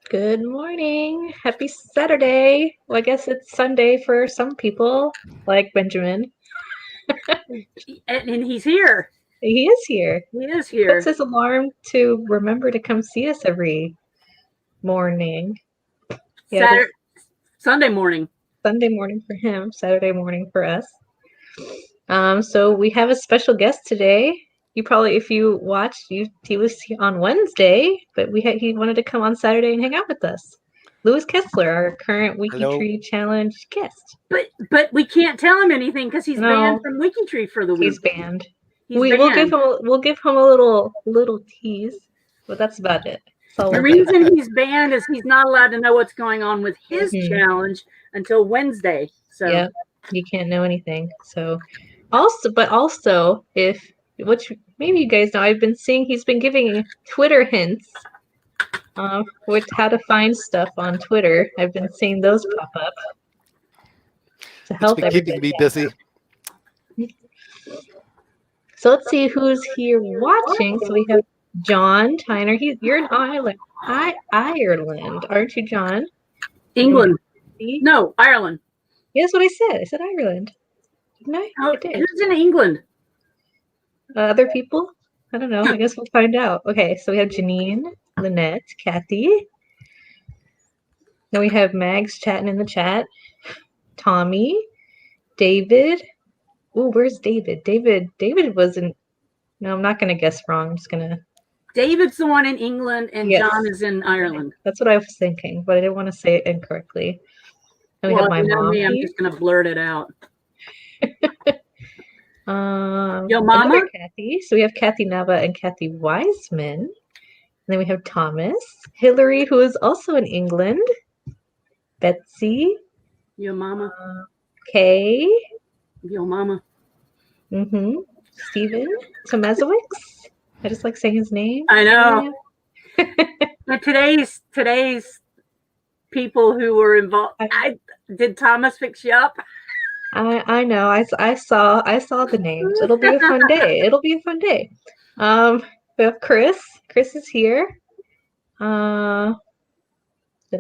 Good morning. Happy Saturday. Well, I guess it's Sunday for some people, like Benjamin. And he's here. He is here. He is He here. puts his alarm to remember to come see us every morning. Yeah, Sunday morning. Sunday morning for him, Saturday morning for us. So we have a special guest today. You probably, if you watched, he was on Wednesday, but he wanted to come on Saturday and hang out with us. Louis Kessler, our current WikiTree Challenge guest. But we can't tell him anything because he's banned from WikiTree for the week. He's banned. We'll give him a little tease, but that's about it. The reason he's banned is he's not allowed to know what's going on with his challenge until Wednesday. So yeah, you can't know anything. So also which maybe you guys know, I've been seeing he's been giving Twitter hints with how to find stuff on Twitter. I've been seeing those pop up to help everybody. Keeping me busy. So let's see who's here watching. So we have John Tyner. You're in Ireland, aren't you, John? England. No, Ireland. Yeah, that's what I said. I said Ireland. No, who's in England? Other people? I don't know. I guess we'll find out. Okay, so we have Janine, Lynette, Kathy. Then we have Mags chatting in the chat. Tommy, David. Oh, where's David? David wasn't. No, I'm not going to guess wrong. I'm just going to. David's the one in England, and John is in Ireland. That's what I was thinking, but I didn't want to say it incorrectly. And we have my mom. I'm just going to blurt it out. Yo, Mama, Kathy. So we have Kathy Nava and Kathy Wiseman. And then we have Thomas, Hillary, who is also in England. Betsy. Yo, Mama. Kay. Yo, Mama. Stephen Tomazowicz. I just like saying his name. I know. But today's people who were involved. Did Thomas fix you up? I know. I saw the names. It'll be a fun day. We have Chris. Chris is here. Did I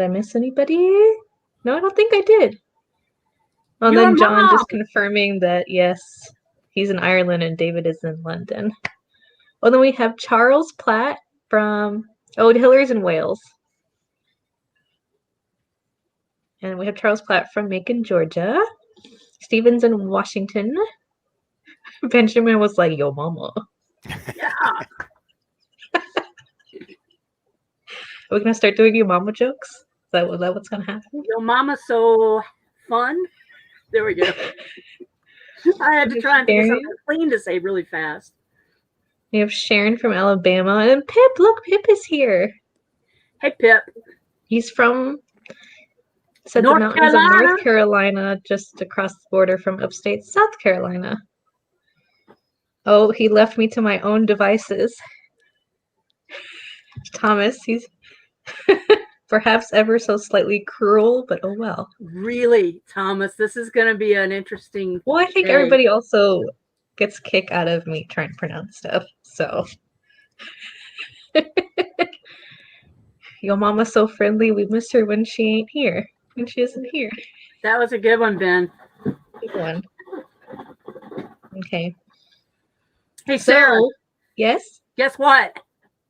miss anybody? No, I don't think I did. And then John just confirming that yes, he's in Ireland and David is in London. Well, then we have Charles Platt from Hillary's in Wales. And we have Charles Platt from Macon, Georgia. Stephen's in Washington. Benjamin was like, yo, mama. Yeah. Are we going to start doing your mama jokes? Is that what's going to happen? Yo, mama's so fun. There we go. I had to try and think of something clean to say really fast. We have Sharon from Alabama. And Pip, look, Pip is here. Hey, Pip. He's from... the mountains of North Carolina, just across the border from upstate South Carolina. Oh, he left me to my own devices. Thomas, he's perhaps ever so slightly cruel, but oh well. Really, Thomas, this is going to be an interesting Well, I think everybody also gets a kick out of me trying to pronounce stuff, so. Your mama's so friendly, we miss her when she ain't here. When she isn't here. That was a good one, Ben. Good one. Okay. Hey, Sarah. So, yes? Guess what?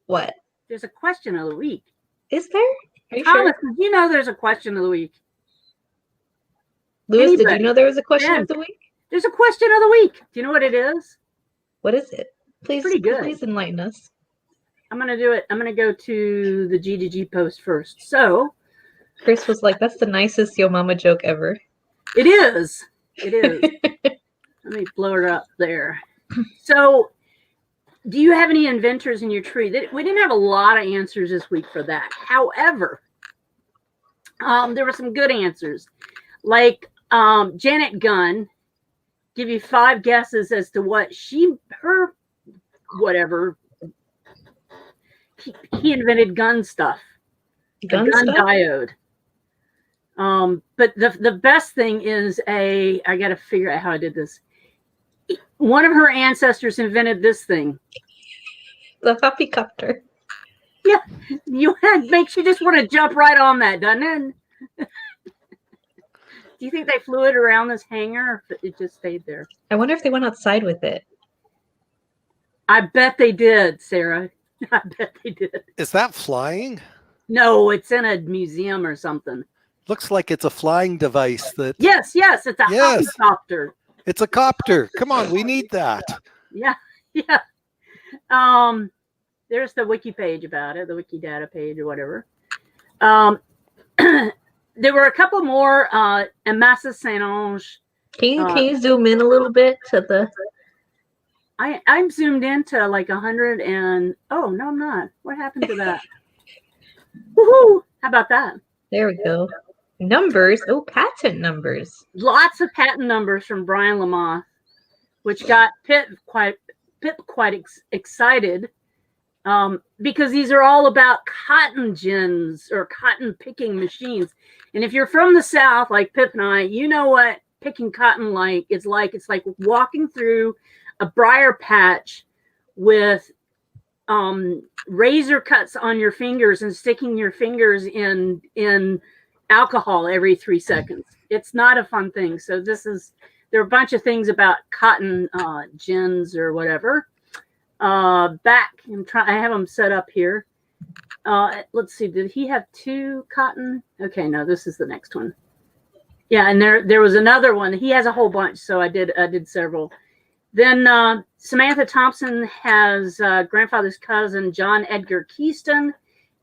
What? There's a question of the week. Is there? Are you Thomas, sure? did you know there's a question of the week? Louis, did you know there was a question of the week? There's a question of the week. Do you know what it is? What is it? Please enlighten us. I'm going to do it. I'm going to go to the G2G post first. So, Chris was like, that's the nicest yo mama joke ever. It is. It is. Let me blow it up there. So, do you have any inventors in your tree? We didn't have a lot of answers this week for that. However, there were some good answers. Like Janet Gunn, give you 5 guesses as to what he invented gun stuff. Gun diode. But the best thing is I got to figure out how I did this. One of her ancestors invented this thing. The Huffycopter. Yeah, makes you just want to jump right on that, doesn't it? Do you think they flew it around this hangar, or it just stayed there? I wonder if they went outside with it. I bet they did, Sarah. I bet they did. Is that flying? No, it's in a museum or something. Looks like it's a flying device that. Yes, it's a helicopter. It's a copter. Come on, we need that. Yeah. There's the wiki page about it, the wiki data page or whatever. There were a couple more. Massa Saint-Ange. Can you zoom in a little bit to the? I'm zoomed into like 100 and oh no, I'm not. What happened to that? Woohoo! How about that? There we go. Numbers. Oh, patent numbers. Lots of patent numbers from Brian Lamont, which got Pip quite excited. Because these are all about cotton gins or cotton picking machines. And if you're from the South, like Pip and I, you know what picking cotton is like. It's like walking through a briar patch with razor cuts on your fingers and sticking your fingers in alcohol every 3 seconds. It's not a fun thing. So there are a bunch of things about cotton gins or whatever. I have them set up here. Let's see, did he have 2 cotton? Okay, no, this is the next one. Yeah, and there was another one. He has a whole bunch, so I did several. Then Samantha Thompson has grandfather's cousin John Edgar Keyston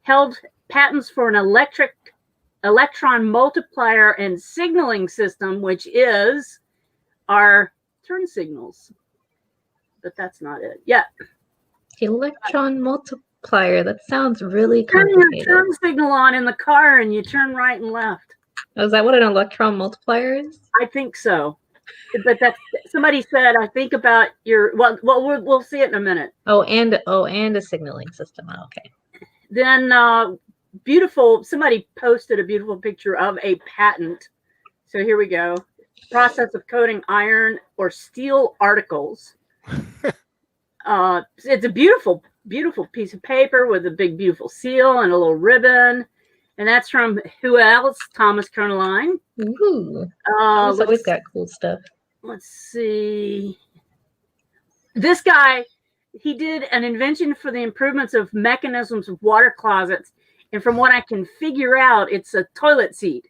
held patents for an electron multiplier and signaling system, which is our turn signals. But that's not it. Yeah. Electron multiplier. That sounds really Turn complicated. your turn signal on in the car and you turn right and left. Oh, is that what an electron multiplier is? I think so. But that's somebody said, I think about your we'll see it in a minute. And a signaling system. Oh, okay. Then somebody posted a beautiful picture of a patent. So here we go. Process of coating iron or steel articles. It's a beautiful piece of paper with a big, beautiful seal and a little ribbon. And that's from who else? Thomas Kerneline. Ooh. He's always got cool stuff. Let's see. This guy, he did an invention for the improvements of mechanisms of water closets. And from what I can figure out, it's a toilet seat.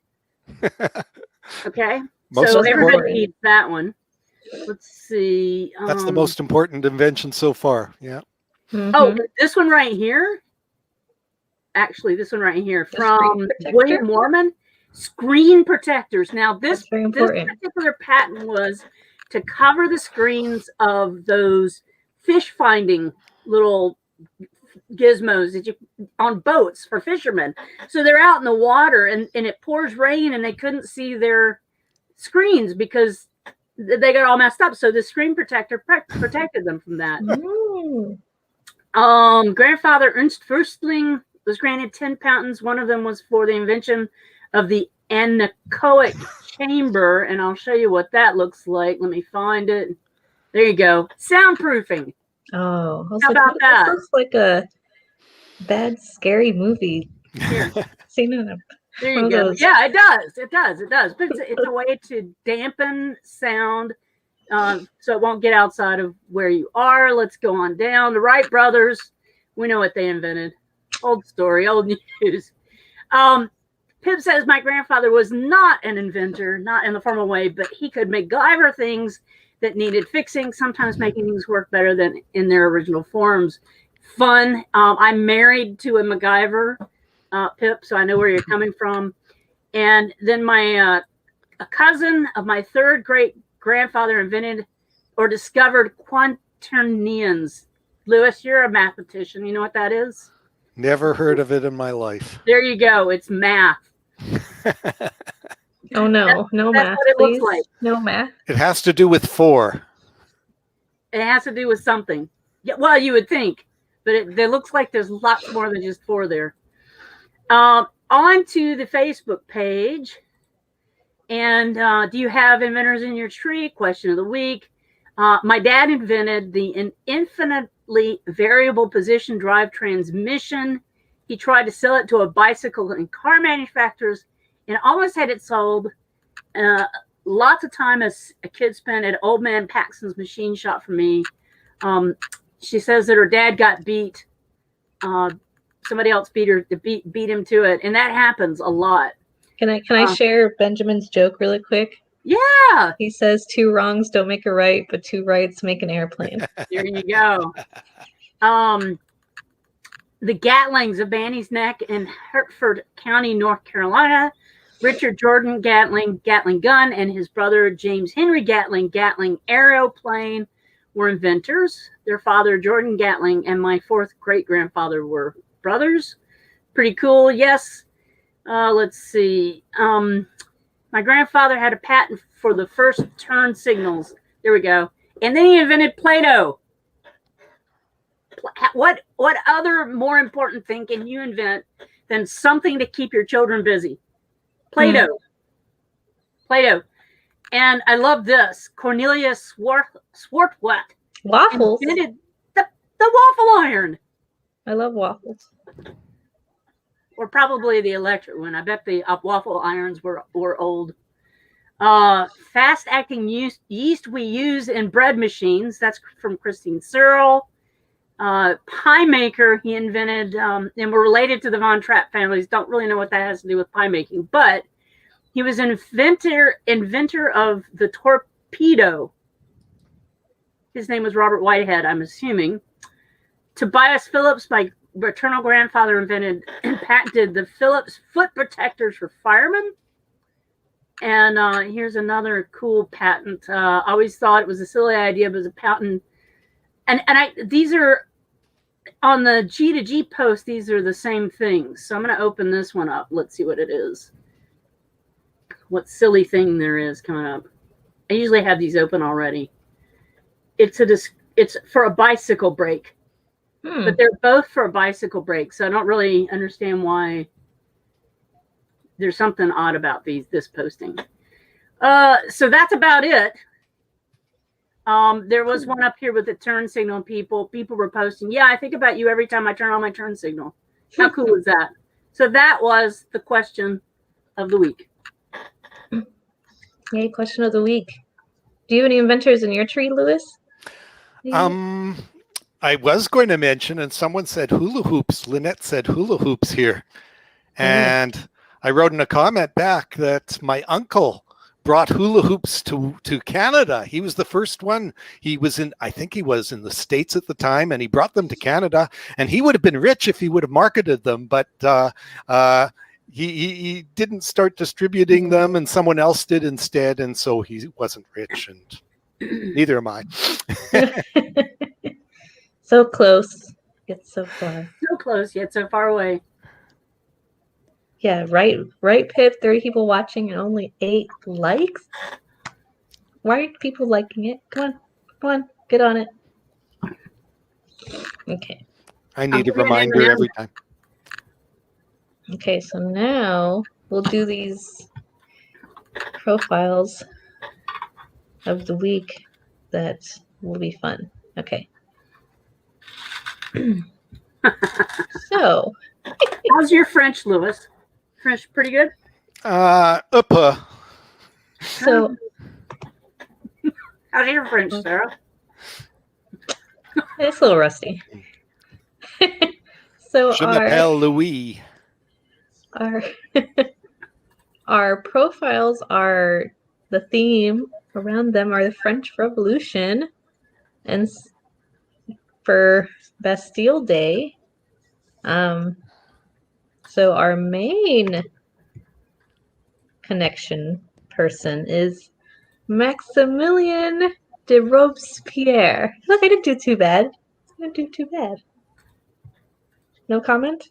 Okay. So everybody needs that one. Let's see. That's the most important invention so far. Yeah. Mm-hmm. Oh, this one right here. Actually, this one right here from William Mormon. Screen protectors. Now, this particular patent was to cover the screens of those fish finding little gizmos that you on boats for fishermen. So they're out in the water and it pours rain and they couldn't see their screens because they got all messed up. So the screen protector protected them from that. Grandfather Ernst Fürstling was granted 10 patents. One of them was for the invention of the anechoic chamber, and I'll show you what that looks like. Let me find it. There you go. Soundproofing. Oh, how about that? That looks like a bad, scary movie. Here. Seen it. There you go. Yeah, it does. It does. It does. But it's a way to dampen sound so it won't get outside of where you are. Let's go on down. The Wright brothers, we know what they invented. Old story, old news. Pip says my grandfather was not an inventor, not in the formal way, but he could MacGyver things that needed fixing, sometimes making things work better than in their original forms. Fun. I'm married to a MacGyver, Pip, so I know where you're coming from. And then a cousin of my third great grandfather invented or discovered quaternions. Louis, you're a mathematician. You know what that is? Never heard of it in my life. There you go. It's math. Oh no, no that's math. What it please. looks like. No math. It has to do with 4. It has to do with something. Yeah, well, you would think, but it looks like there's lots more than just 4 there. On to the Facebook page. And do you have inventors in your tree? Question of the week. My dad invented the infinitely variable position drive transmission He tried to sell it to a bicycle and car manufacturers and almost had it sold. Lots of time as a kid spent at Old Man Paxton's machine shop for me. She says that her dad got beat. Somebody else beat him to it, and that happens a lot. Can I share Benjamin's joke really quick? Yeah. He says 2 wrongs don't make a right, but 2 rights make an airplane. There you go. The Gatlings of Banny's Neck in Hertford County, North Carolina. Richard Jordan Gatling, Gatling gun, and his brother James Henry Gatling, Gatling aeroplane were inventors. Their father, Jordan Gatling, and my 4th great-grandfather were brothers. Pretty cool, yes. Let's see. My grandfather had a patent for the first turn signals. There we go. And then he invented Play-Doh. What other more important thing can you invent than something to keep your children busy? Play-Doh. Play-Doh. And I love this. Cornelius Swartwet Waffles. invented the waffle iron. I love waffles. Or probably the electric one. I bet the waffle irons were old. Fast-acting yeast we use in bread machines. That's from Christine Searle. Pie maker he invented, and we're related to the Von Trapp families. Don't really know what that has to do with pie making, but he was an inventor of the torpedo. His name was Robert Whitehead, I'm assuming. Tobias Phillips, my maternal grandfather, invented and patented the Phillips foot protectors for firemen. And here's another cool patent. I always thought it was a silly idea, but it was a patent. And these are on the G2G post. These are the same things. So I'm going to open this one up. Let's see what it is. What silly thing there is coming up. I usually have these open already. It's for a bicycle brake, but they're both for a bicycle brake. So I don't really understand why. There's something odd about this posting. So that's about it. There was one up here with the turn signal. People were posting, yeah, I think about you every time I turn on my turn signal. How cool is that? So that was the question of the week. Yay, question of the week. Do you have any inventors in your tree, Louis? I was going to mention, and someone said hula hoops. Lynette said hula hoops here. And I wrote in a comment back that my uncle brought hula hoops to Canada. He was the first one. I think he was in the States at the time, and he brought them to Canada. And he would have been rich if he would have marketed them, but he didn't start distributing them, and someone else did instead. And so he wasn't rich, and neither am I. So close, yet so far. So close, yet so far away. Yeah, right, Pip. 30 people watching and only 8 likes. Why are people liking it? Come on, get on it. Okay. I need a reminder every time. Okay, so now we'll do these profiles of the week that will be fun. Okay. So, how's your French, Louis? French pretty good? So, how's your French, Sarah? It's a little rusty. So Je m'appelle Louis. Our profiles are, the theme around them are the French Revolution, and for Bastille Day. So our main connection person is Maximilien de Robespierre. Look, I didn't do too bad. No comment?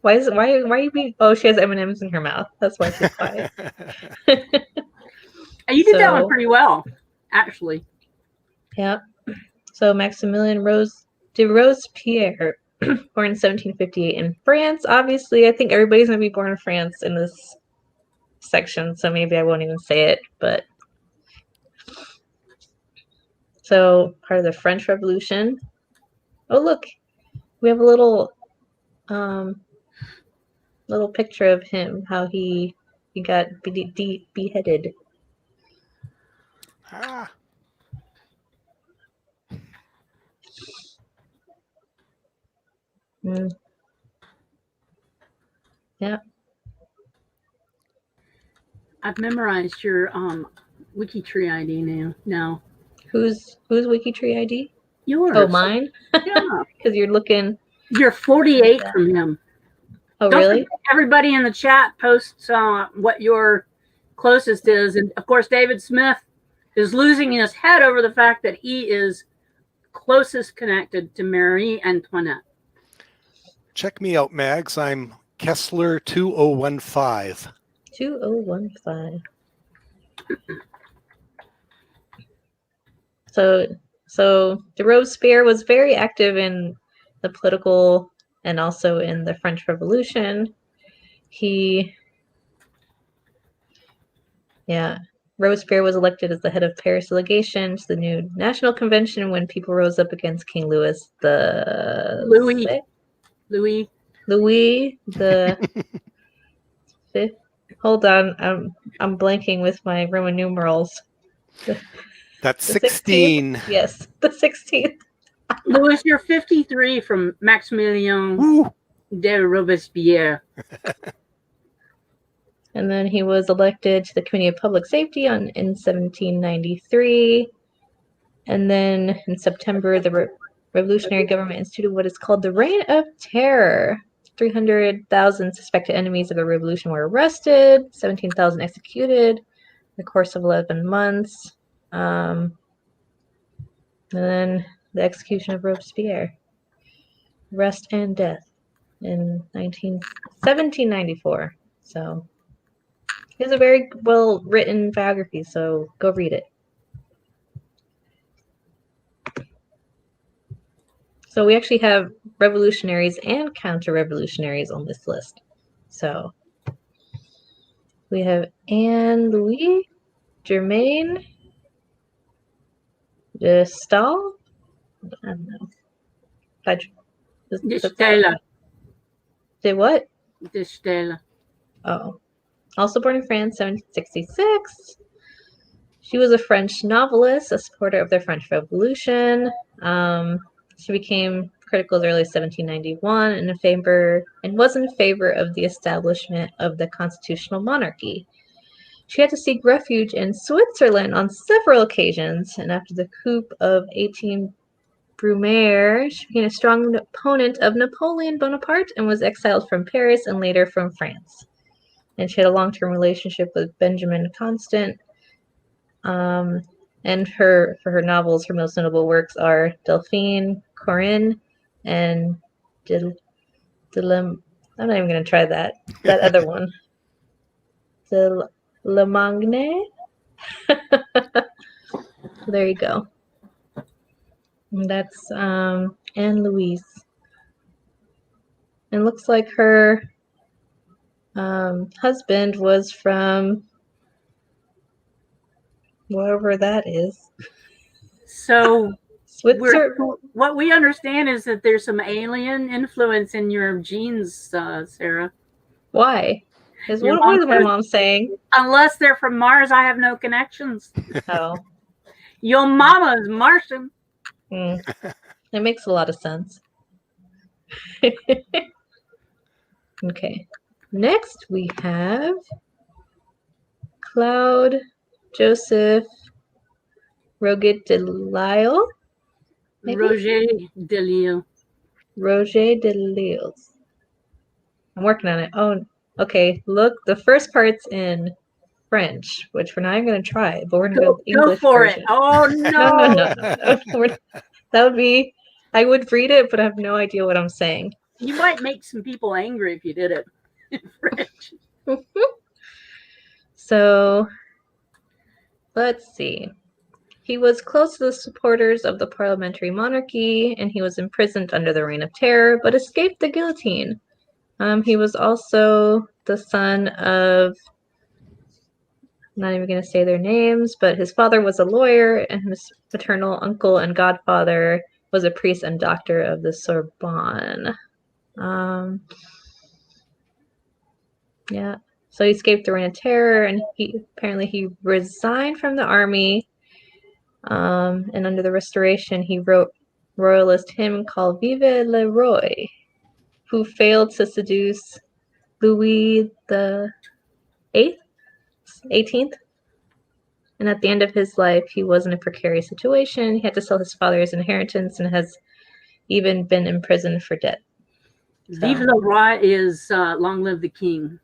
Why are you being? Oh, she has M&Ms in her mouth. That's why she's quiet. You did that one pretty well, actually. Yeah. So Maximilien de Robespierre, born in 1758 in France. Obviously, I think everybody's going to be born in France in this section, so maybe I won't even say it. But so part of the French Revolution. Oh, look, we have a little little picture of him, how he got beheaded. Ah, Mm. Yeah. I've memorized your WikiTree ID now. Who's WikiTree ID? Yours. Oh, mine? Yeah. Because you're looking. You're 48 from him. Oh, Don't really? forget, everybody in the chat posts what your closest is. And of course, David Smith is losing his head over the fact that he is closest connected to Marie Antoinette. check me out, Mags. I'm Kessler 2015. 2015. So de Robespierre was very active in the political and also in the French Revolution. Robespierre was elected as the head of Paris delegation to the new National Convention when people rose up against King Louis Louis the fifth. Hold on, I'm blanking with my Roman numerals. That's The 16. 16th? Yes, the 16th. Louis, you're 53 from Maximilien Woo. de Robespierre. And then he was elected to the Committee of Public Safety in 1793. And then in September, the revolutionary government instituted what is called the Reign of Terror. 300,000 suspected enemies of the revolution were arrested, 17,000 executed in the course of 11 months. And then the execution of Robespierre. Arrest and death in 1794. So it's a very well written biography, so go read it. So we actually have revolutionaries and counter-revolutionaries on this list. So we have Anne Louis, Germaine, de Stael. I don't know. De Stael. Did what? De Stael. Oh. Also born in France, 1766. She was a French novelist, a supporter of the French Revolution. She became critical as early as 1791 and was in favor of the establishment of the constitutional monarchy. She had to seek refuge in Switzerland on several occasions, and after the coup of 18 Brumaire, she became a strong opponent of Napoleon Bonaparte and was exiled from Paris and later from France. And she had a long-term relationship with Benjamin Constant. And for her novels, her most notable works are Delphine, Corinne, and I'm not even going to try that other one. De Le Magne. There you go. And that's Anne Louise. And looks like her husband was from wherever that is. So Switzerland. What we understand is that there's some alien influence in your genes, Sarah. Why? What is my mom saying? Unless they're from Mars, I have no connections. Oh. Your mama is Martian. It makes a lot of sense. Okay. Next we have Claude Joseph Roger de Lisle. Roger de Lisle. Roger de Lisle. I'm working on it. Oh, okay. Look, the first part's in French, which we're not even going to try, but we're going to go English for version. It. Oh, no. No. That would be, I would read it, but I have no idea what I'm saying. You might make some people angry if you did it in French. So, let's see. He was close to the supporters of the parliamentary monarchy, and he was imprisoned under the Reign of Terror, but escaped the guillotine. He was also the son of, I'm not even going to say their names, but his father was a lawyer, and his paternal uncle and godfather was a priest and doctor of the Sorbonne. Yeah. So he escaped the Reign of Terror, and he resigned from the army. And under the Restoration, he wrote royalist hymn called "Vive le Roi," who failed to seduce Louis the 18th. And at the end of his life, he was in a precarious situation. He had to sell his father's inheritance and has even been imprisoned for debt. Vive le Roi is long live the king.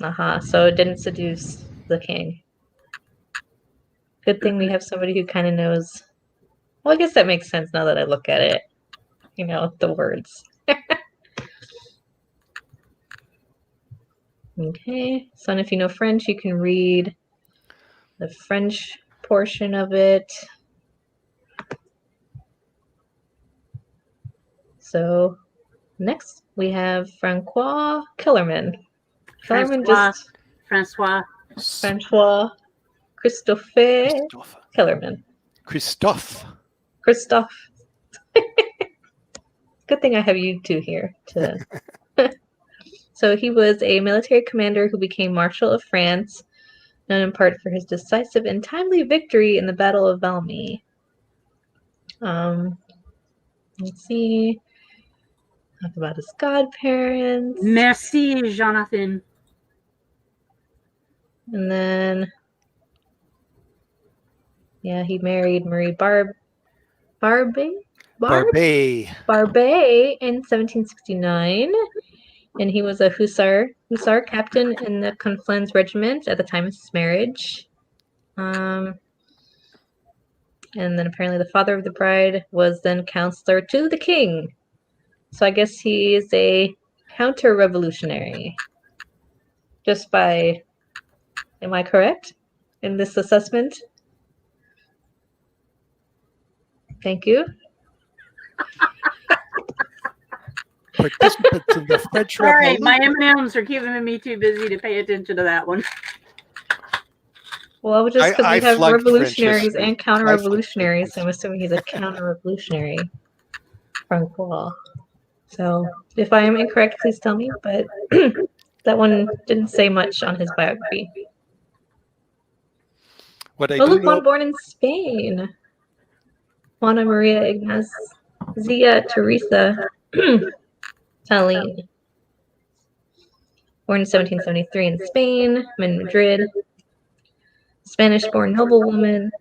So it didn't seduce the king. Good thing we have somebody who kind of knows. Well, I guess that makes sense now that I look at it. You know, the words. Okay. So if you know French, you can read the French portion of it. So next we have Francois Kellerman. Francois Christophe Kellerman. Christophe. Good thing I have you two here. So he was a military commander who became Marshal of France, known in part for his decisive and timely victory in the Battle of Valmy. Let's see. Talk about his godparents. Merci, Jonathan. And then, yeah, he married Marie Barbé in 1769, and he was a hussar captain in the Conflans Regiment at the time of his marriage. And then apparently the father of the bride was then counselor to the king. So I guess he is a counter-revolutionary. Just by, am I correct in this assessment? Thank you. Participants in the French Revolution. Sorry, my M&Ms are keeping me too busy to pay attention to that one. Well, just because we have revolutionaries and counter-revolutionaries, I'm assuming he's a counter-revolutionary. Francois. So, if I am incorrect, please tell me, but that one didn't say much on his biography. Luke was born in Spain. Juana Maria Ignacia Teresa Talín. Born in 1773 in Spain, in Madrid. Spanish-born noblewoman,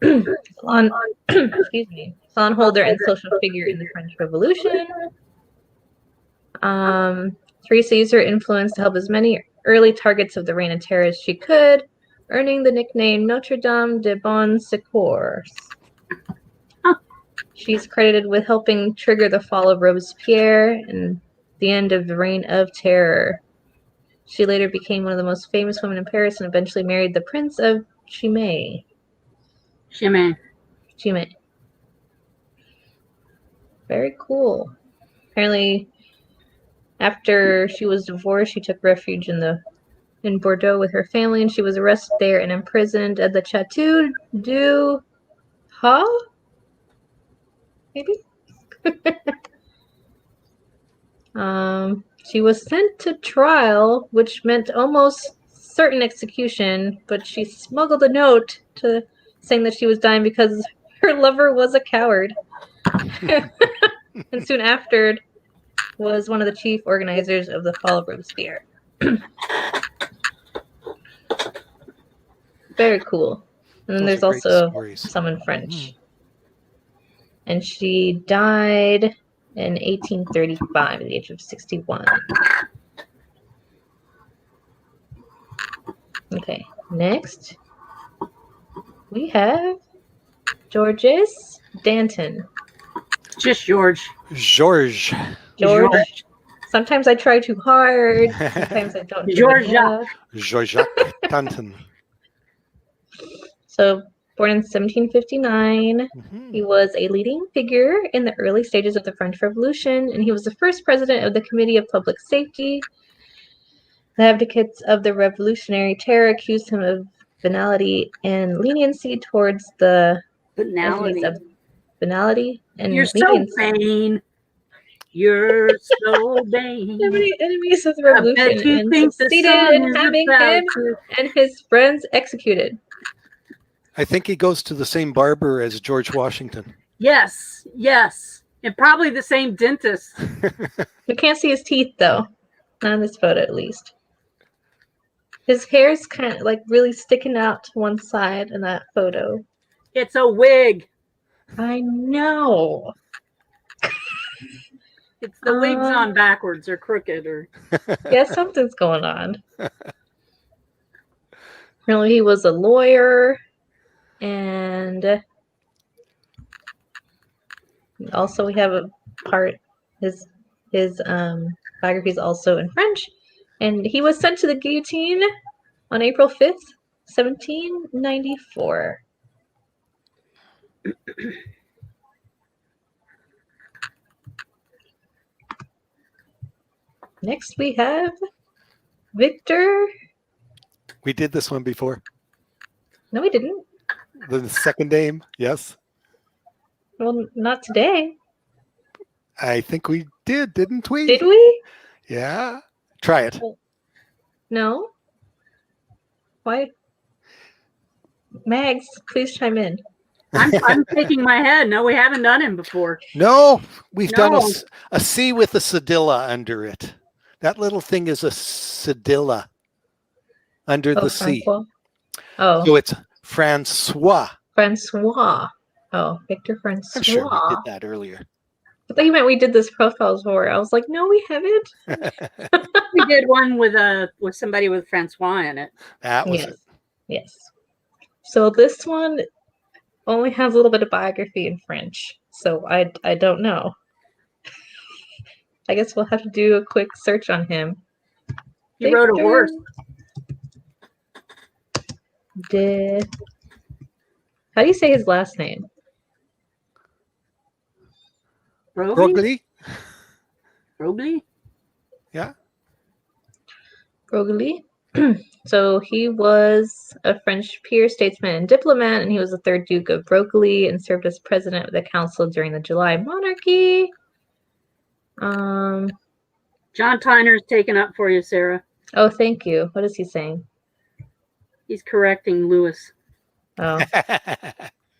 salon holder and social figure in the French Revolution. Teresa used her influence to help as many early targets of the Reign of Terror as she could, earning the nickname Notre Dame de Bon Secours. She's credited with helping trigger the fall of Robespierre and the end of the Reign of Terror. She later became one of the most famous women in Paris and eventually married the Prince of Chimay. Very cool. Apparently, after she was divorced, she took refuge in Bordeaux with her family, and she was arrested there and imprisoned at the Château du Ha? Maybe? She was sent to trial, which meant almost certain execution, but she smuggled a note saying that she was dying because her lover was a coward. And soon after was one of the chief organizers of the fall of Robespierre. Very cool. And then there's also some in French. And she died in 1835 at the age of 61. Okay, next we have Georges Danton. Just George. Sometimes I try too hard. Sometimes I don't. Georges Danton. So, born in 1759, he was a leading figure in the early stages of the French Revolution, and he was the first president of the Committee of Public Safety. The advocates of the Revolutionary Terror accused him of venality and leniency towards the venality and You're so vain. You're so How vain. many enemies of the I bet revolution you and think the succeeded sun in is having about him to. and his friends executed? I think he goes to the same barber as George Washington. Yes, yes. And probably the same dentist. We can't see his teeth though. Not in this photo, at least. His hair's kind of like really sticking out to one side in that photo. It's a wig. I know. It's the wigs on backwards or crooked or. Yeah, something's going on. Apparently, he was a lawyer, and also we have a part. His biography is also in French, and he was sent to the guillotine on April 5th, 1794. Next, we have Victor. We did this one before. No, we didn't. The second name, yes. Well, not today. I think we did, didn't we? Did we? Yeah. Try it. No. Why? Mags, please chime in. I'm shaking my head. No, we haven't done him before. No, we've done No. a C with a cedilla under it. That little thing is a cedilla under the C. Francois. Oh, So it's Francois. Francois. Oh, Victor Francois. I'm sure we did that earlier. I thought you meant we did this profiles for. I was like, no, we haven't. We did one with somebody with Francois in it. That was Yes. it. Yes. So this one only has a little bit of biography in French. So I don't know. I guess we'll have to do a quick search on him. He rode a horse. How do you say his last name? Broglie? Broglie? Broglie? Yeah. Broglie. So he was a French peer, statesman, and diplomat, and he was the third Duke of Broglie and served as president of the council during the July monarchy. John Tyner's taken up for you, Sarah. Oh, thank you. What is he saying? He's correcting Louis. Oh.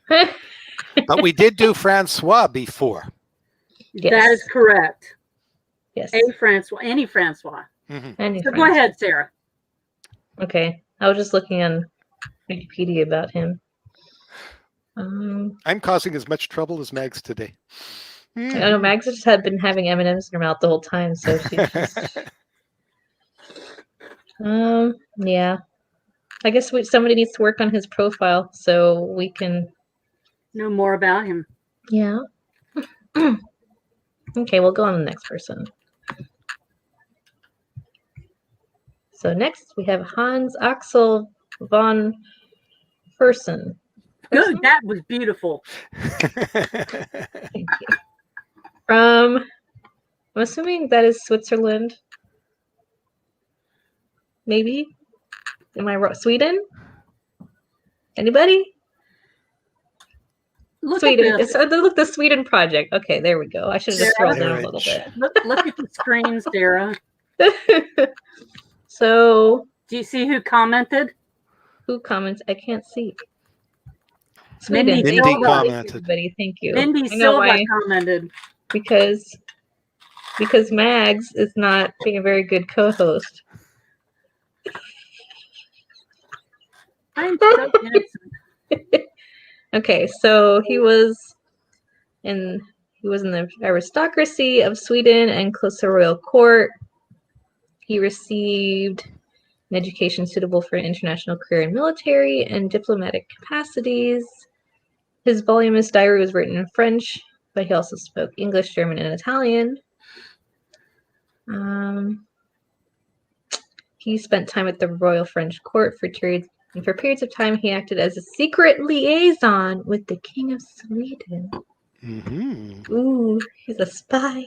But we did do Francois before. Yes. That is correct. Yes. Any Francois. Mm-hmm. So go ahead, Sarah. Okay. I was just looking on Wikipedia about him. I'm causing as much trouble as Mags today. I know Mags just had been having M&Ms in her mouth the whole time, so she just... yeah. I guess somebody needs to work on his profile so we can know more about him. Yeah. Okay, we'll go on to the next person. So next we have Hans Axel von Fersen. Good, that was beautiful. Thank you. I'm assuming that is Switzerland. Maybe? Am I wrong? Sweden? Anybody? Look Sweden. at this. Look, the Sweden project. Okay, there we go. I should have just scrolled down a little bit. Look at the screen, Sarah. So, do you see who commented? Who comments? I can't see. Sweden. Mindy commented. Everybody, thank you. Mindy Silva commented. Because Mags is not being a very good co-host. I'm so innocent. Okay, so he was in the aristocracy of Sweden and close to the royal court. He received an education suitable for an international career in military and diplomatic capacities. His voluminous diary was written in French, but he also spoke English, German, and Italian. He spent time at the Royal French Court for periods of time. He acted as a secret liaison with the King of Sweden. Mm-hmm. Ooh, he's a spy.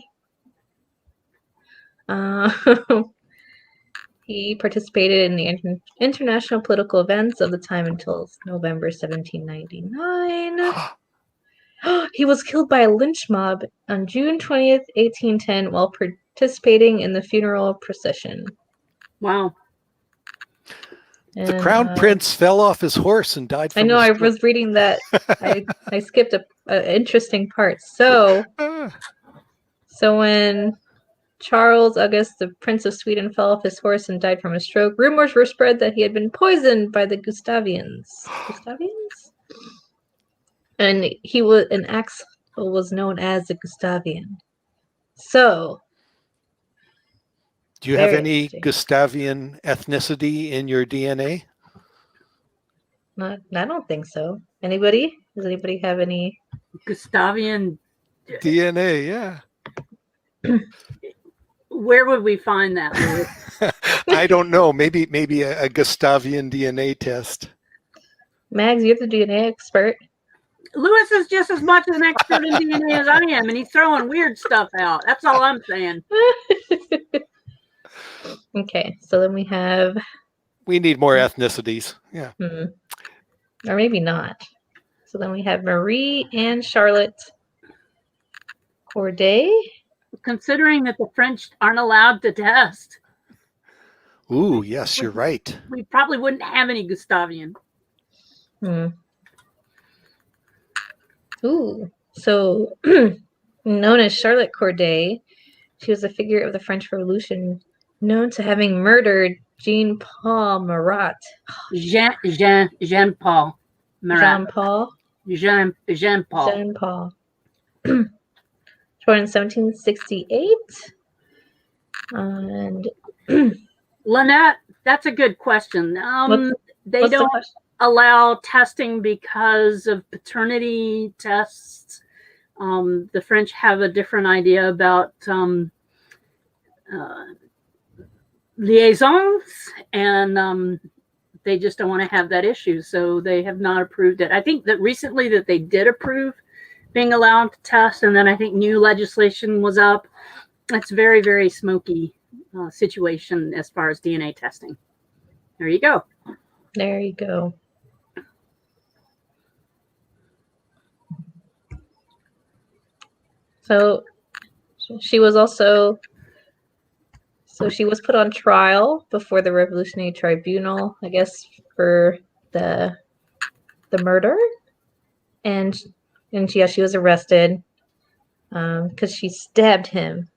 He participated in the international political events of the time until November 1799. He was killed by a lynch mob on June 20th, 1810, while participating in the funeral procession. Wow. The crown prince fell off his horse and died from I know, a I stroke. was reading that. I skipped a interesting part. So when Charles August, the Prince of Sweden, fell off his horse and died from a stroke, rumors were spread that he had been poisoned by the Gustavians. Gustavians? And Axel was known as a Gustavian. So, do you have very any interesting. Gustavian ethnicity in your DNA? I don't think so. Anybody? Does anybody have any? Gustavian DNA, yeah. Where would we find that, Louis? I don't know. Maybe a Gustavian DNA test. Mags, you're the DNA expert. Louis is just as much an expert in DNA as I am, and he's throwing weird stuff out. That's all I'm saying. Okay, so then we need more ethnicities. Yeah. Or maybe not. So then we have Marie and Charlotte Corday. Considering that the French aren't allowed to test. Ooh, yes, you're right. We probably wouldn't have any Gustavian. Ooh, so known as Charlotte Corday, she was a figure of the French Revolution, known to having murdered Jean-Paul Marat. Jean-Paul Marat. Jean-Paul. Jean-Paul. Born in 1768. And Lynette, that's a good question. They don't allow testing because of paternity tests. The French have a different idea about liaisons, and they just don't want to have that issue, so they have not approved it. I think that recently that they did approve being allowed to test, and then I think new legislation was up. It's very, very smoky situation as far as DNA testing. There you go. There you go. So she was put on trial before the Revolutionary Tribunal, I guess, for the murder, and she was arrested because she stabbed him,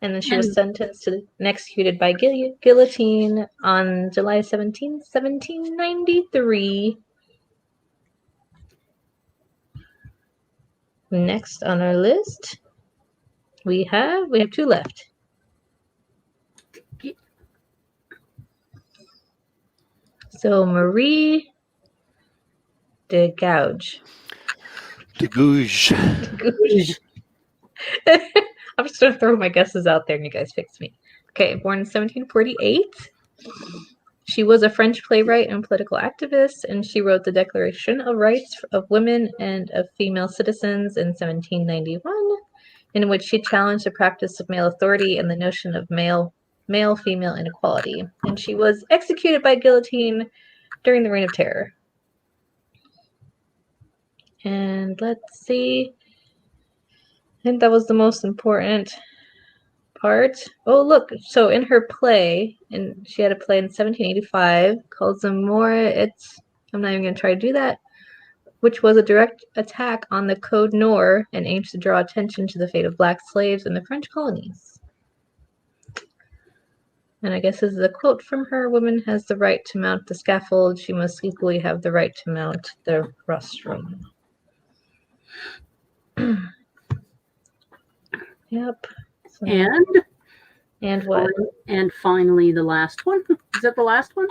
and then she was sentenced and executed by guillotine on July 17, 1793. Next on our list, we have two left. So Marie de Gouge. De Gouge. I'm just going to throw my guesses out there and you guys fix me. Okay, born in 1748. She was a French playwright and political activist, and she wrote the Declaration of Rights of Women and of Female Citizens in 1791, in which she challenged the practice of male authority and the notion of male-female inequality. And she was executed by guillotine during the Reign of Terror. And let's see. I think that was the most important part. Oh, look. So in her play, and she had a play in 1785 called Zamora. I'm not even going to try to do that, which was a direct attack on the Code Noir and aims to draw attention to the fate of black slaves in the French colonies. And I guess this is a quote from her: "Woman has the right to mount the scaffold. She must equally have the right to mount the rostrum." Yep. So, and what? And finally, the last one. Is that the last one?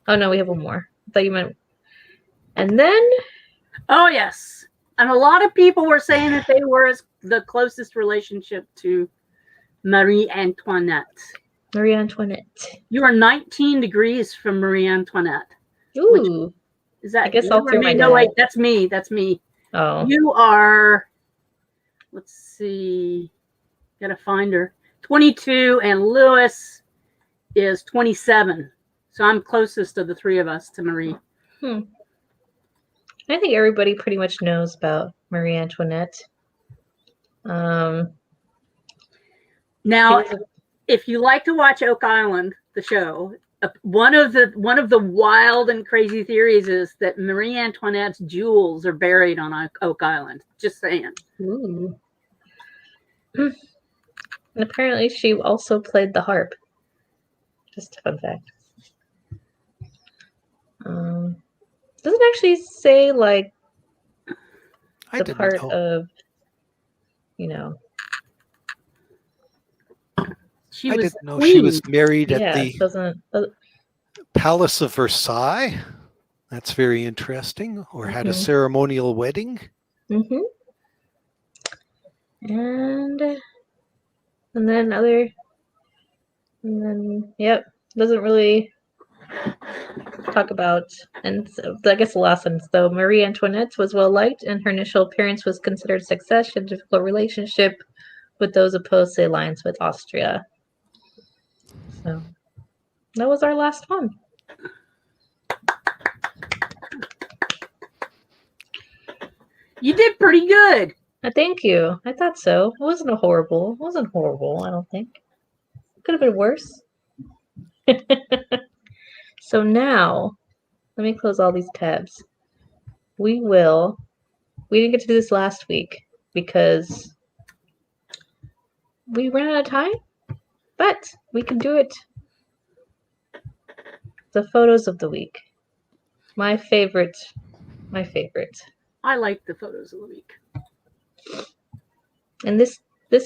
Oh no, we have one more. I thought you meant. And then. Oh yes, and a lot of people were saying that they were the closest relationship to Marie Antoinette. Marie Antoinette. You are 19 degrees from Marie Antoinette. Ooh. Is that? I guess I'll throw my No, wait, that's me. That's me. Oh. You are. Let's see. Gotta find her. 22, and Louis is 27. So I'm closest of the three of us to Marie. I I think everybody pretty much knows about Marie Antoinette. Now, She was a- if you like to watch Oak Island, the show, one of the wild and crazy theories is that Marie Antoinette's jewels are buried on Oak Island. Just saying. Ooh. And apparently she also played the harp. Just a fun fact. Doesn't actually say like I the didn't part know. of, you know. She I was didn't know queen. she was married at Yeah, the it doesn't. Palace of Versailles. That's very interesting. Or had a Mhm. ceremonial wedding. Mm-hmm. And then yep, doesn't really talk about. And so, I guess the last sentence though, Marie Antoinette was well liked, and her initial appearance was considered a success. She had a difficult relationship with those opposed to the alliance with Austria. So that was our last one. You did pretty good. Thank you. I thought so. It wasn't horrible. It wasn't horrible, I don't think. Could have been worse. So now, let me close all these tabs. We didn't get to do this last week because we ran out of time, but we can do it. The photos of the week. My favorite. I like the photos of the week. And this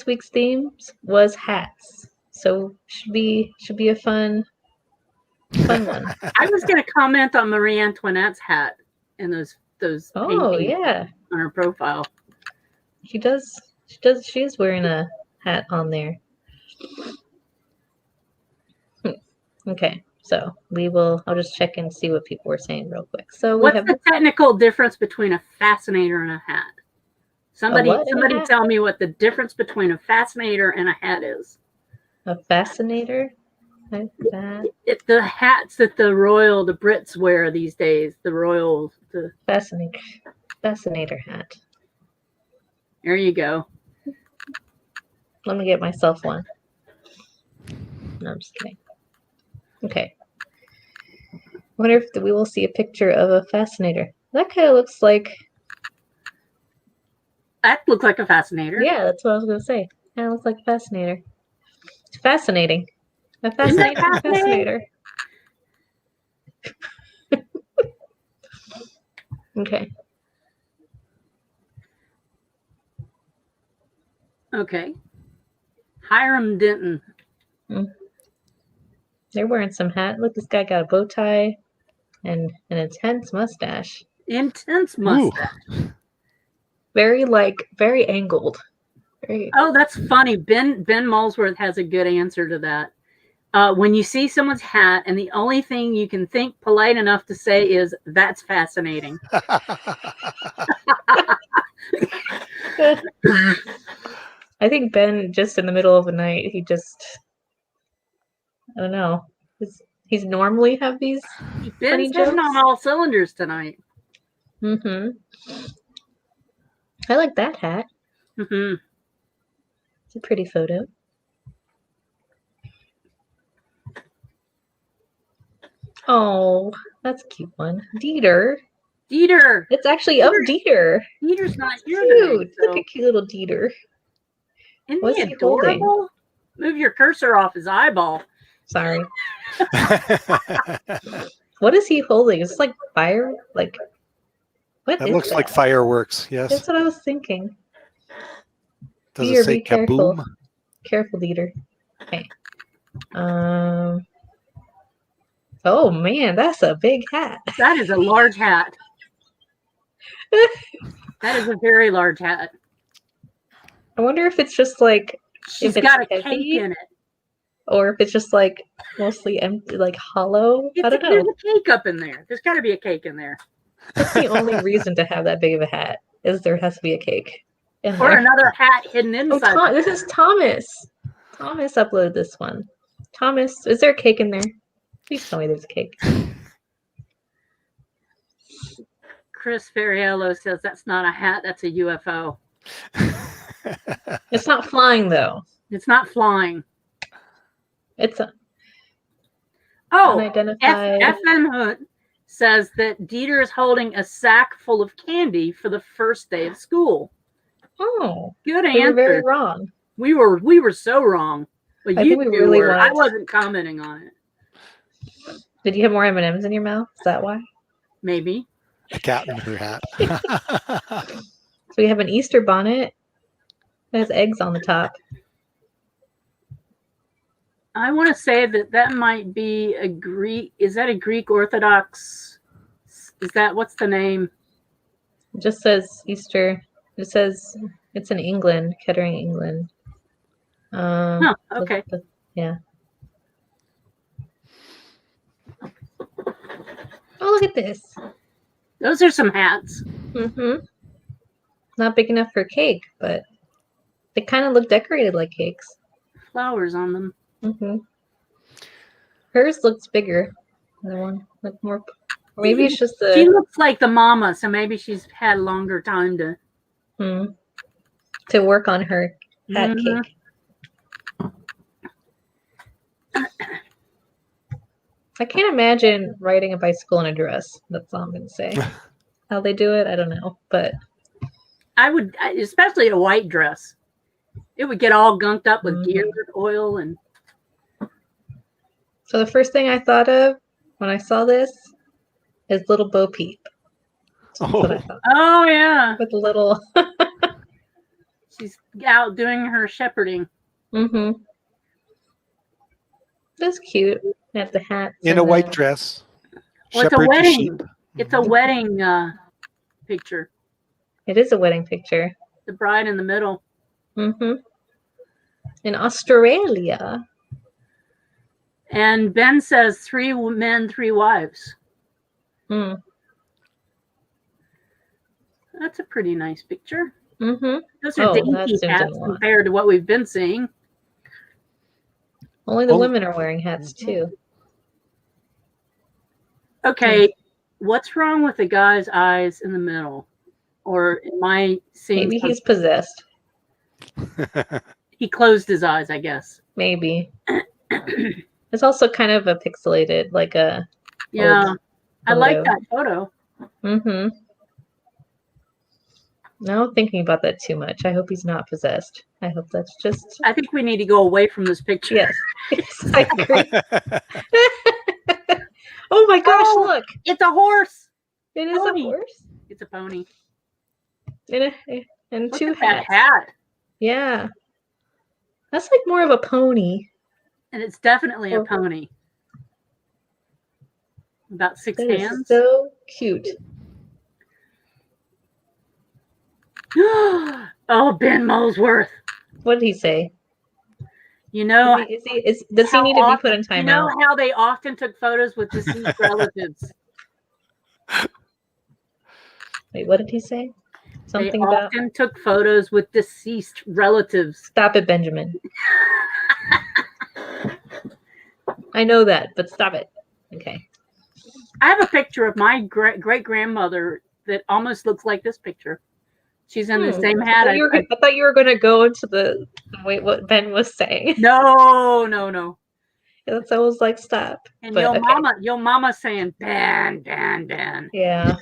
week's theme was hats. So should be a fun one. I was going to comment on Marie Antoinette's hat and those Oh paintings yeah. on her profile. She is wearing a hat on there. Okay, so I'll just check and see what people were saying real quick. So what's the technical difference between a fascinator and a hat? Somebody tell me what the difference between a fascinator and a hat is. A fascinator? The hats that the Brits wear these days, the fascinator hat. There you go. Let me get myself one. No, I'm just kidding. Okay. I wonder if we will see a picture of a fascinator. That kind of looks like... That looks like a fascinator. Yeah, that's what I was going to say. Kind of looks like a fascinator. It's fascinating. A fascinating fascinator. Okay. Okay. Hiram Denton. They're wearing some hat. Look, this guy got a bow tie and an intense mustache. Intense mustache. Ooh. Very angled. Oh, that's funny. Ben Molesworth has a good answer to that. When you see someone's hat and the only thing you can think polite enough to say is, "That's fascinating." I think Ben, just in the middle of the night, I don't know. He's normally have these funny Ben's hitting jokes. on all cylinders tonight. Mm-hmm. I like that hat. Mm-hmm. It's a pretty photo. Oh, that's a cute one. Dieter. It's actually of Dieter. Dieter's not here Cute. today, so. Look at cute little Dieter. Isn't he adorable? Move your cursor off his eyeball. Sorry. What is he holding? It's like fire? Like, what that is looks that? like fireworks, yes. That's what I was thinking. Does Dieter, it say be careful. kaboom? Careful, Dieter. Okay. Oh man, that's a big hat. That is a large hat. That is a very large hat. I wonder if it's just like she's got a cake in it, or if it's just like mostly empty, like hollow. I don't know. There's a cake up in there. There's got to be a cake in there. That's the only reason to have that big of a hat is there has to be a cake. Or another hat hidden inside. Oh, this is Thomas. Thomas uploaded this one. Thomas, is there a cake in there? Please tell me there's a cake. Chris Ferriello says that's not a hat, that's a UFO. It's not flying though. It's not flying. It's unidentified. unidentified. FN Hood says that Dieter is holding a sack full of candy for the first day of school. Oh, good we answer. were very wrong. We were so wrong. But I you think we really were. I wanted- wasn't commenting on it. Did you have more M&Ms in your mouth? Is that why? Maybe. A cat in her hat. So we have an Easter bonnet. It has eggs on the top. I want to say that might be a Greek. Is that a Greek Orthodox? Is that, what's the name? It just says Easter. It says it's in England, Kettering, England. Okay. Yeah. Oh, look at this. Those are some hats. Mm-hmm. Not big enough for cake, but they kind of look decorated like cakes. Flowers on them. Mm-hmm. Hers looks bigger. The one like more. Or maybe it's just She the looks like the mama, so maybe she's had longer time to work on her hat Mhm. cake. I can't imagine riding a bicycle in a dress. That's all I'm gonna say. How they do it, I don't know, but I would, especially a white dress. It would get all gunked up with Mhm. gear, oil, and so the first thing I thought of when I saw this is Little Bo Peep. That's what I thought. oh yeah, With the little she's out doing her shepherding. mm-hmm. That's cute. They have the hats In and a white the- dress. Well, it's a Shepherd to wedding. sheep. It's a wedding picture. It is a wedding picture. The bride in the middle. Mm-hmm. In Australia. And Ben says 3 men, 3 wives. Mm. That's a pretty nice picture. Mm-hmm. Those are Oh, dainty that's zoomed in hats a lot. compared to what we've been seeing. Only the Oh. women are wearing hats too. Okay, what's wrong with the guy's eyes in the middle? Or am I seeing Maybe something? he's possessed. He closed his eyes, I guess. Maybe. It's also kind of a pixelated, like a Yeah, old I like photo. that photo. Mm-hmm. Now I'm thinking about that too much. I hope he's not possessed. I hope that's just I think we need to go away from this picture. yes. Yes, I agree. Oh my gosh, Oh, look. It's a horse. It is pony. a horse. It's a pony. And Look two at that hats. hat. Yeah. That's like more of a pony. And it's definitely a Oh. pony. About 6 That is hands. so cute. Oh, Ben Molesworth. What did he say? You know, Does he need to be put in you know timeout? how they often took photos with deceased relatives? Wait, what did he say? Something They about often took photos with deceased relatives. stop it, Benjamin. I know that, but stop it. Okay. I have a picture of my great grandmother that almost looks like this picture. She's in the same hat. I thought you were going to go into the wait what Ben was saying. No. That's I was like stop. And But, your mama saying Ben. Yeah.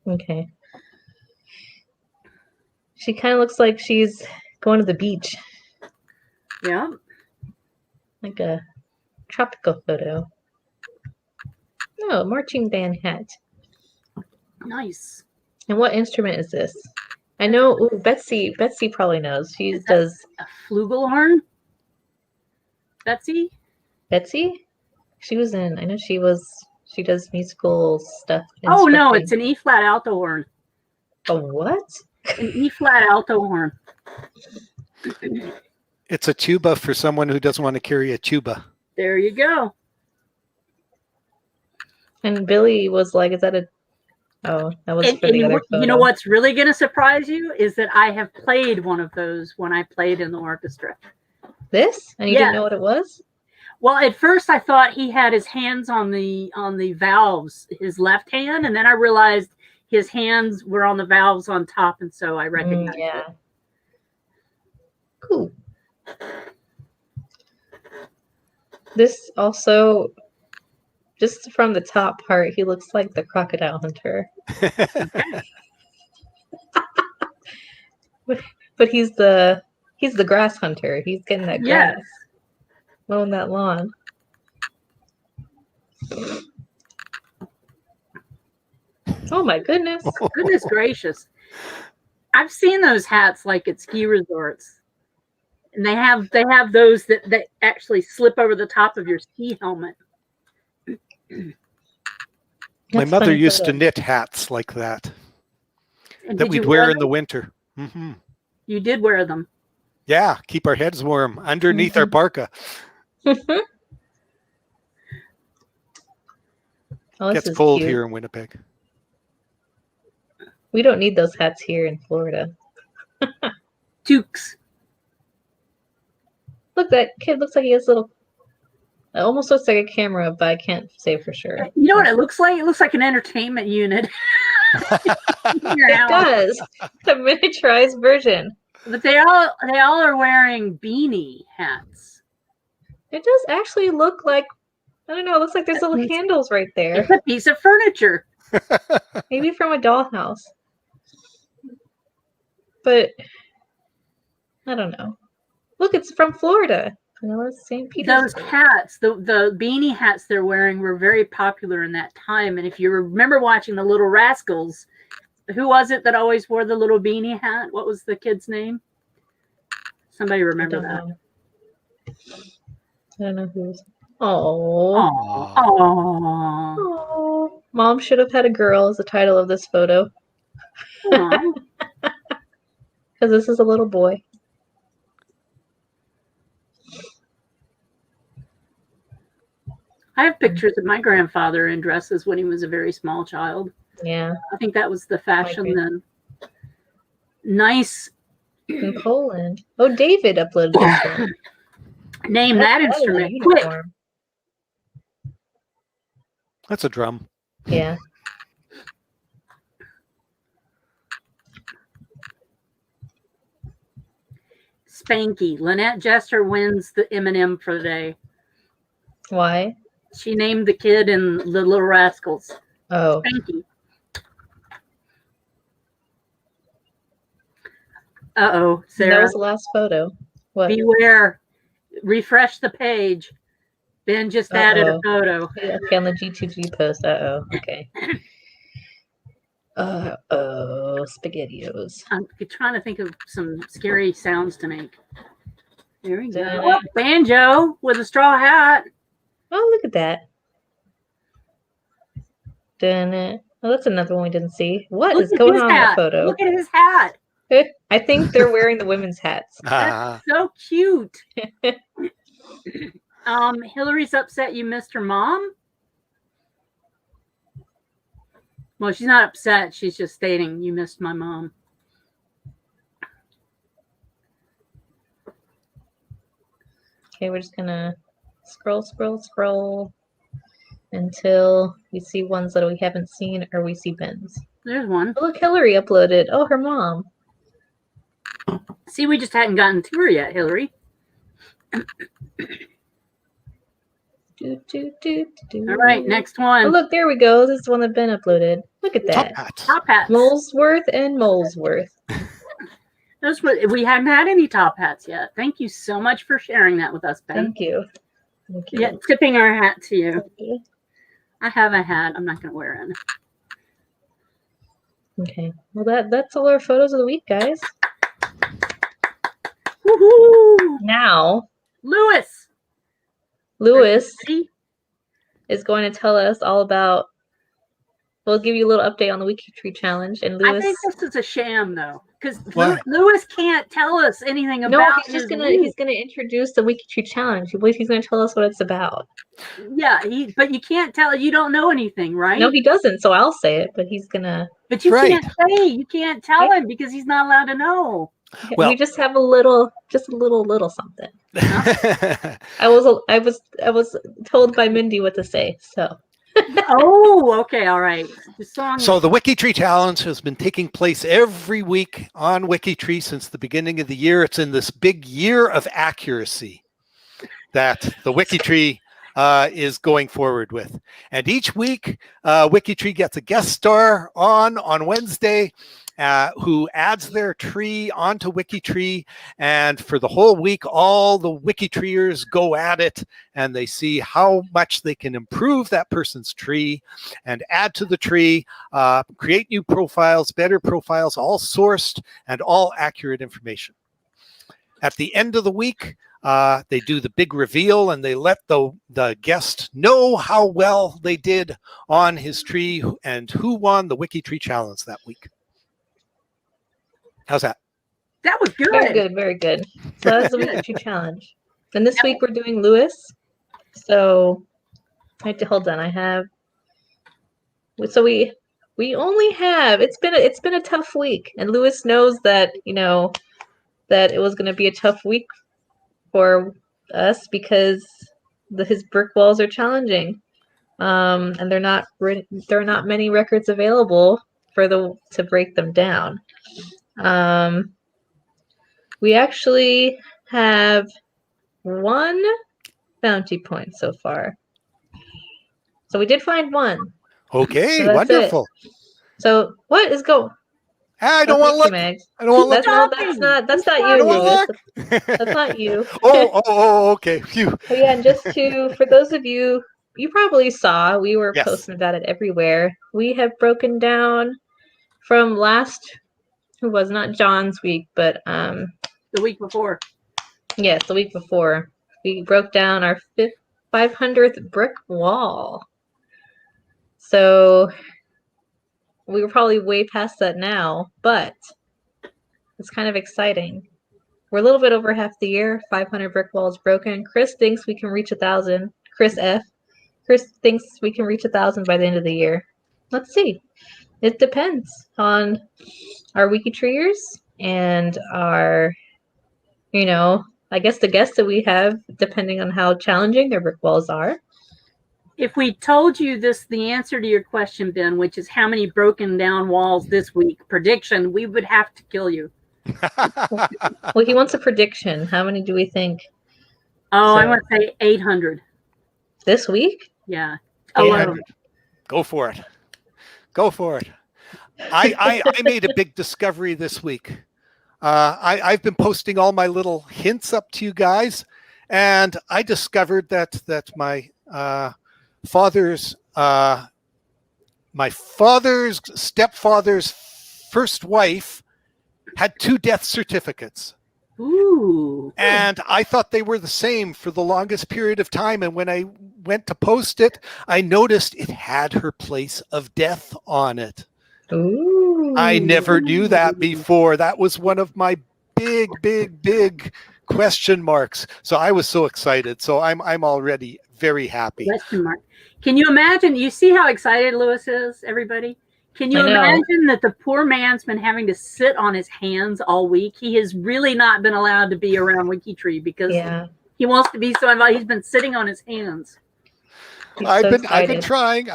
Okay. She kind of looks like she's going to the beach, Yeah. like a tropical photo. No, marching band hat. Nice. And what instrument is this? I know Betsy probably knows. She Is that- does A flugelhorn? Betsy? Betsy? She was in I know she does musical stuff. Oh no, instructing. it's an E flat alto horn. A what? An E flat alto horn. It's a tuba for someone who doesn't want to carry a tuba. There you go. And Billy was like, is that a oh, that was for the other photo. You know what's really going to surprise you is that I have played one of those when I played in the orchestra. This? And you Yeah. didn't know what it was? Well, at first I thought he had his hands on the valves, his left hand, and then I realized his hands were on the valves on top, and so I recognized yeah. it. Cool. This also, just from the top part, he looks like the crocodile hunter. But he's the grass hunter. He's getting that grass, Yes. mowing that lawn. Oh my goodness. Goodness gracious. I've seen those hats like at ski resorts. And they have those that actually slip over the top of your ski helmet. My That's mother funny used to photo. knit hats like that And that did you we'd wear in them? the winter. Hmm. You did wear them. Yeah, keep our heads warm underneath our parka. Oh, this Gets is cold cute. here in Winnipeg. We don't need those hats here in Florida. Toques. Look, that kid looks like he has little. It almost looks like a camera, but I can't say for sure. You know what it looks like? It looks like an entertainment unit. It does. A miniaturized version. But they all are wearing beanie hats. It does actually look like, I don't know, it looks like there's little handles right there. It's a piece of furniture. Maybe from a dollhouse. But I don't know. Look, it's from Florida. You know, it's St. Those Petersburg. hats, the beanie hats they're wearing were very popular in that time. And if you remember watching The Little Rascals, who was it that always wore the little beanie hat? What was the kid's name? Somebody remember that? I don't know who's. Oh. Oh. Mom should have had a girl is the title of this photo. Because this is a little boy. I have pictures of my grandfather in dresses when he was a very small child. Yeah. I think that was the fashion then. Nice. In Poland. Oh, David uploaded this one. Name that instrument. Quick. That's a drum. Yeah. Spanky. Lynette Jester wins the M&M for the day. Why? She named the kid in The Little Rascals. Oh. Spanky. Uh-oh, Sarah. That was the last photo. What? Beware. Refresh the page. Ben just added a photo. Okay, on the G2G post. Uh-oh. Okay. Uh-oh. SpaghettiOs. I'm trying to think of some scary sounds to make. There we go. Oh, banjo with a straw hat. Oh, look at that. Oh, that's another one we didn't see. What is going on in that photo? Look at his hat. I think they're wearing the women's hats. That's so cute. Hillary's upset you missed her mom. Well, she's not upset. She's just stating you missed my mom. Okay, we're just gonna scroll until we see ones that we haven't seen or we see Ben's. There's one. Oh, look, Hillary uploaded. Oh, her mom. See, we just hadn't gotten to her yet, Hillary. All right, next one. Oh, look, there we go. This is one that Ben uploaded. Look at that. Top hats. Molesworth and Molesworth. Those were, we hadn't had any top hats yet. Thank you so much for sharing that with us, Ben. Thank you. Thank you. Yeah, tipping our hat to you. Thank you. I have a hat. I'm not going to wear it. Okay. Well, that's all our photos of the week, guys. Woohoo! Now, Louis is going to tell us all about. We'll give you a little update on the WikiTree challenge, and Louis. I think this is a sham, though, because Louis can't tell us anything about. No, he's gonna introduce the WikiTree challenge. He's gonna tell us what it's about. Yeah, but you can't tell. You don't know anything, right? No, he doesn't. So I'll say it, but he's gonna. But you can't say. You can't tell him because he's not allowed to know. Well- we just have a little something. I was told by Mindy what to say, so. Oh, okay, all right. The song. So the WikiTree Challenge has been taking place every week on WikiTree since the beginning of the year. It's in this big year of accuracy that the WikiTree is going forward with. And each week, WikiTree gets a guest star on Wednesday who adds their tree onto WikiTree. And for the whole week, all the WikiTreeers go at it and they see how much they can improve that person's tree and add to the tree, create new profiles, better profiles, all sourced and all accurate information. At the end of the week, they do the big reveal and they let the guest know how well they did on his tree and who won the WikiTree Challenge that week. How's that? That was good. Very good, very good. So that's the WikiTree Challenge. And this week we're doing Louis. So I have to hold on. So we only have. It's been a tough week, and Louis knows that that it was going to be a tough week for us because his brick walls are challenging, and there are not many records available to break them down. We actually have one bounty point so far. So we did find one. Okay, So that's wonderful. it. So what is going? I don't want to look. Mags. I don't want to look. That's not you, Louis. That's not you. Okay. Phew. But yeah, and just for those of you, you probably saw, we were Yes. posting about it everywhere. We have broken down from who was not John's week, but The week before. yes, the week before. We broke down our 500th brick wall. So we were probably way past that now, but it's kind of exciting. We're a little bit over half the year. 500 brick walls broken. Chris thinks we can reach 1,000. Chris thinks we can reach 1,000 by the end of the year. Let's see. It depends on our WikiTreeers and our, I guess the guests that we have, depending on how challenging their brick walls are. If we told you the answer to your question, Ben, which is how many broken down walls this week, prediction, we would have to kill you. Well, he wants a prediction. How many do we think? Oh, I want to say 800. This week? Yeah. 800. Go for it. Go for it. I made a big discovery this week. I've been posting all my little hints up to you guys, and I discovered that my father's stepfather's first wife had 2 death certificates. Ooh. And I thought they were the same for the longest period of time. And when I went to post it, I noticed it had her place of death on it. Ooh. I never knew that before. That was one of my big question marks. So I was so excited. So I'm already very happy. Question mark. Can you imagine? You see how excited Louis is, everybody? Can you imagine that the poor man's been having to sit on his hands all week? He has really not been allowed to be around WikiTree because he wants to be so involved. He's been sitting on his hands. I've been trying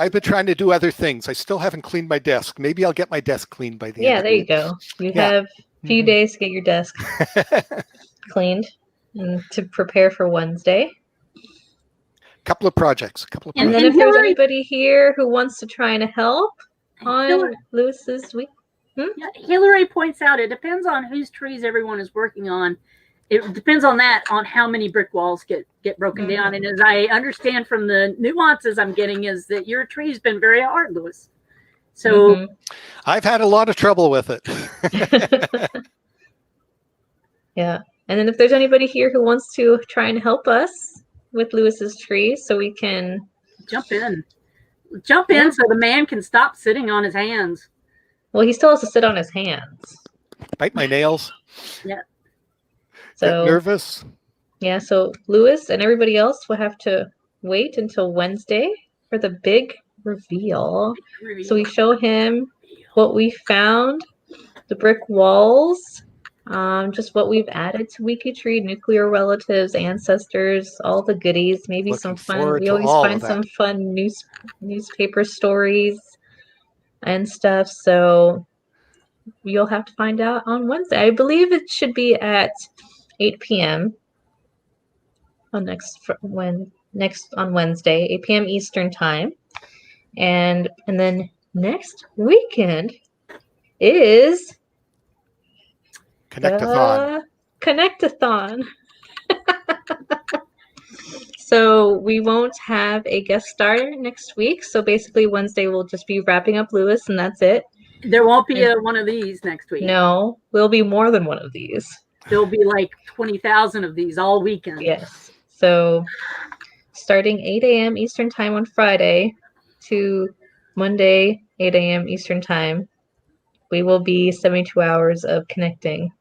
to do other things. I still haven't cleaned my desk. Maybe I'll get my desk cleaned by the end. Yeah, there you go. You have a few days to get your desk cleaned and to prepare for Wednesday. Couple of projects. And then if there's anybody here who wants to try and help on Louis's week. Yeah, Hillary points out it depends on whose trees everyone is working on. It depends on how many brick walls get broken down. And as I understand from the nuances I'm getting is that your tree's been very hard, Louis. So I've had a lot of trouble with it. Yeah. And then if there's anybody here who wants to try and help us with Louis's tree so we can jump in so the man can stop sitting on his hands. Well, he still has to sit on his hands. Bite my nails. Yeah. So get nervous. Yeah, so Louis and everybody else will have to wait until Wednesday for the big reveal. So we show him what we found, the brick walls, Just what we've added to WikiTree, nuclear relatives, ancestors, all the goodies. Maybe some Looking fun. forward We to always all find of that. some fun newspaper stories and stuff. So you'll have to find out on Wednesday. I believe it should be at 8 p.m. on Wednesday, 8 p.m. Eastern time. And then next weekend is Connectathon. Connectathon. So we won't have a guest star next week. So basically Wednesday we'll just be wrapping up Lewis and that's it. There won't be one of these next week. No, there'll be more than one of these. There'll be like 20,000 of these all weekend. Yes. So starting 8 a.m. Eastern time on Friday to Monday, 8 a.m. Eastern time, we will be 72 hours of connecting.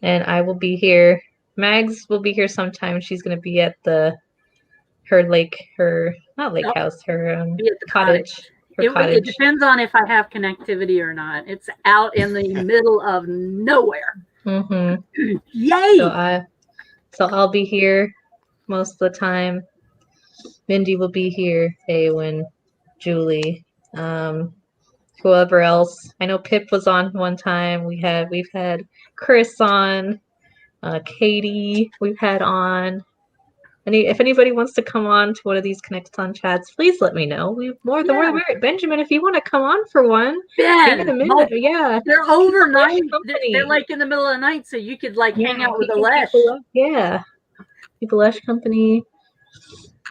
And I will be here. Mags will be here sometime. She's going to be at her house, her Be at the cottage. Her It cottage. depends on if I have connectivity or not. It's out in the middle of nowhere. Mm-hmm. Yay! So I'll be here most of the time. Mindy will be here. Awen, Julie, whoever else. I know Pip was on one time. We've had Chris on, Katie. We've had on. If anybody wants to come on to one of these Connectathon chats, please let me know. The more the merrier. Benjamin, if you want to come on for one, Ben, yeah. They're overnight. They're like in the middle of the night, so you could hang out with the Lesh. Yeah, people Lesh company,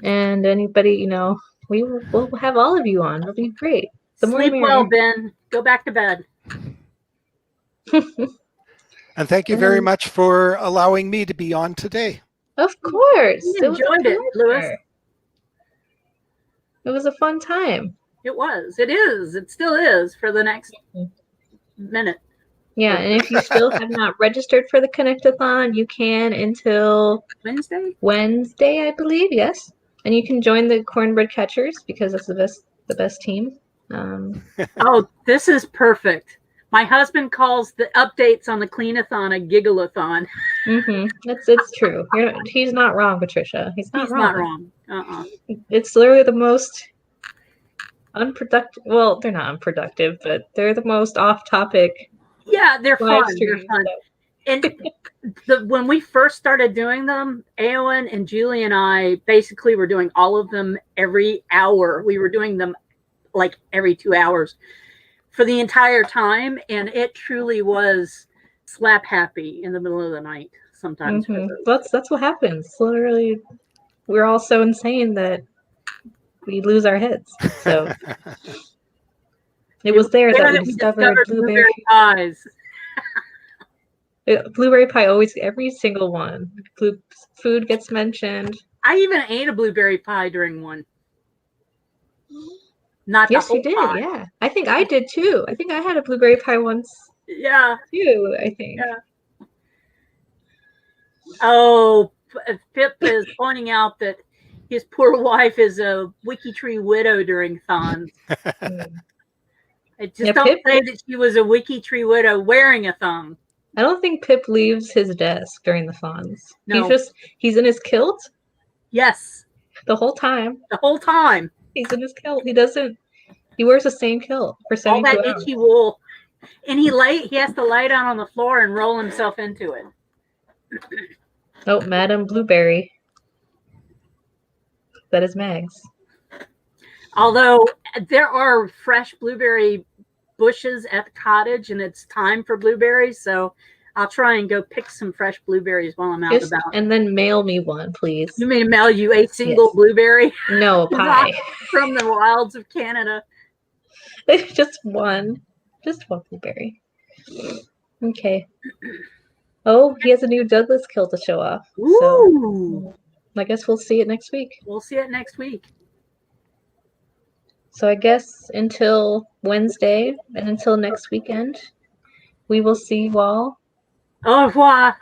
and anybody we'll have all of you on. It'll be great. Sleep well, Ben. Go back to bed. And thank you very much for allowing me to be on today. Of course. We enjoyed it, Louis. It was a fun time. It was. It is. It still is for the next minute. Yeah, and if you still have not registered for the Connectathon, you can until Wednesday, I believe. Yes, and you can join the Cornbread Catchers because that's the best team. Oh, this is perfect. My husband calls the updates on the Cleanathon a gigalathon. Mm-hmm. It's true. He's not wrong, Patricia. He's not wrong. It's literally the most unproductive. Well, they're not unproductive, but they're the most off-topic. Yeah, they're fun. They're fun. And when we first started doing them, Aowen and Julie and I basically were doing all of them every hour. We were doing them like every 2 hours for the entire time, and it truly was slap happy in the middle of the night sometimes. Mm-hmm. That's what happens. Literally, we're all so insane that we lose our heads. So it was there that we discovered blueberry pies. Blueberry pie, always, every single one. Food gets mentioned. I even ate a blueberry pie during one. Yes, you did. Pie. Yeah, I think I did too. I think I had a blueberry pie once. Yeah, too. I think. Yeah. Oh, Pip is pointing out that his poor wife is a WikiTree widow during thons. Don't say that she was a WikiTree widow wearing a thong. I don't think Pip leaves his desk during the thons. No. He's in his kilt. Yes. The whole time. The whole time. He's in his kilt. He wears the same kilt for 72 hours. All that itchy wool. And he has to lie down on the floor and roll himself into it. Oh, Madam Blueberry. That is Mags. Although there are fresh blueberry bushes at the cottage and it's time for blueberries, so I'll try and go pick some fresh blueberries while I'm out and about. And then mail me one, please. You mean mail you a single blueberry? No, a pie. From the wilds of Canada. Just one blueberry. Okay. Oh, he has a new Douglas kilt to show off. Ooh. So I guess we'll see it next week. We'll see it next week. So I guess until Wednesday and until next weekend, we will see you all. Au revoir.